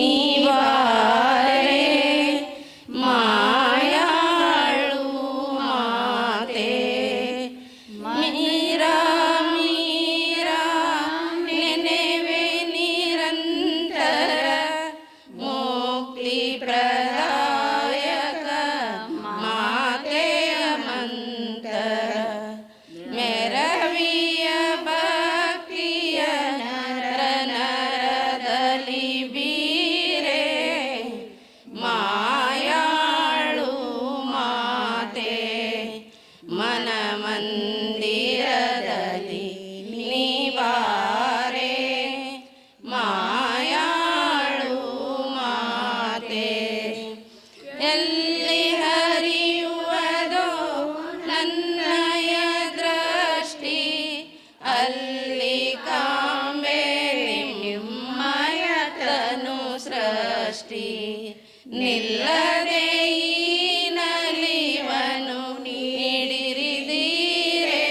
ನೀವಾರೆ ಮಾಯಾಳು ಮಾತೆ ಮೀರಾ ಮೀರಾ ನೆನೆವೆ ನಿರಂತರ ಮುಕ್ತಿ ಪ್ರದಾಯಕ ಮಾತೆಯ ಮಂತ್ರ ಮೆರವಿಯ ಭಕ್ತಿಯ ನರ ನರದಲ್ಲಿ ಬೀರೆ ಮಾಯಾಳು ಮಾತೆ ಮನ ಮಂದಿರದಲ್ಲಿ ನೀವಾರೆ ಮಾಯಾಳು ಮಾತೆ ಎಲ್ಲಿ ಹರಿಯುವುದೋ ನನ್ನಯ ದೃಷ್ಟಿ ಅಲ್ಲಿ ಕಾಂಬೆ ನಿಮ್ಮಯ ತನು ಸೃಷ್ಟಿ ನಿಲ್ಲದೆ ಈ ನಲಿವನು ನೀಡಿರಿದೀರೆ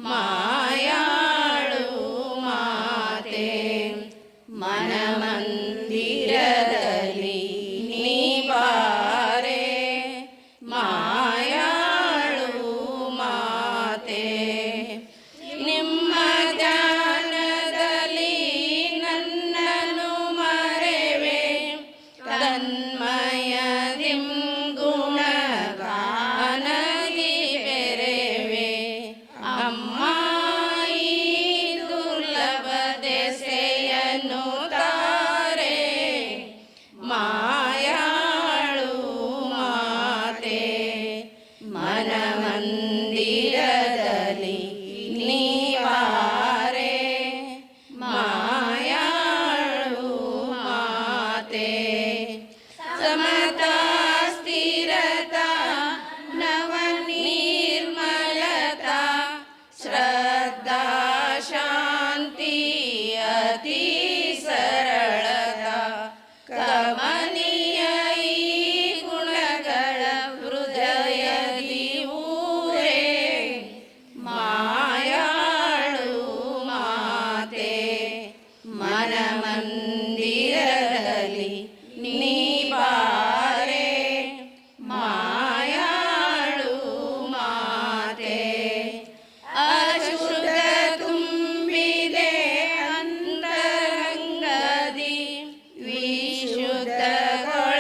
ಮಾಯಾಳು ಮಾತೆ ಮನ ಮಂದಿರದಲ್ಲಿ ನೀವಾರೆ ಮಾಯಾಳು ಮಾತೆ ನಿಮ್ಮ ಧ್ಯಾನದಲ್ಲಿ ನನ್ನನ್ನು ಮರೆವೆ ತನ್ಮಯದಿಂ ಗುಣಗಾನದಿ ಬೆರೆವೆ ಅಮ್ಮ ಈ ದುರ್ಲಭ ದೆಸೆಯನ್ನು ತಾರೆ ಮಾಯಾಳು ಮಾತೆ ಮನ ಮಂದಿರದಲ್ಲಿ ನೀವಾರೆ ಮಾಯಾಳು ಮಾತೆ ಸಮತಾ ಸ್ಥಿರತಾ ನವ ನಿರ್ಮಲತಾ ಶ್ರದ್ಧಾ ಶಾಂತಿ ಅತಿ ಸರಳತಾ ಕಮನೀಯ ಈ ಗುಣಗಳ ಹೃದಯದಿ ಊರೇ ಮಾಯಾಳು ಮಾತೆ ಮನ ಮಂದಿರದಲ್ಲಿ ನೀವಾರೆ ಮಾಯಾಳು ಮಾತೆ ಅಶುದ್ಧ ತುಂಬಿದೆ ಅಂತರಂಗದಿ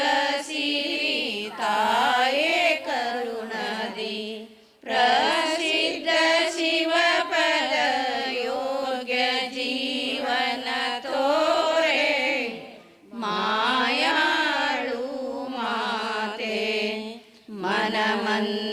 ವಿಶುದ್ಧಗೊಳಿಸಿರಿ ತಾಯೇ ಕರುಣದಿ ಪ್ರಸಿದ್ಧ ಶಿವಪದ ಯೋಗ್ಯ ಜೀವನ ತೋರೆ ಮಾಯಾಳು ಮಾತೆ ಮನ ಮಂದಿರದಲ್ಲಿ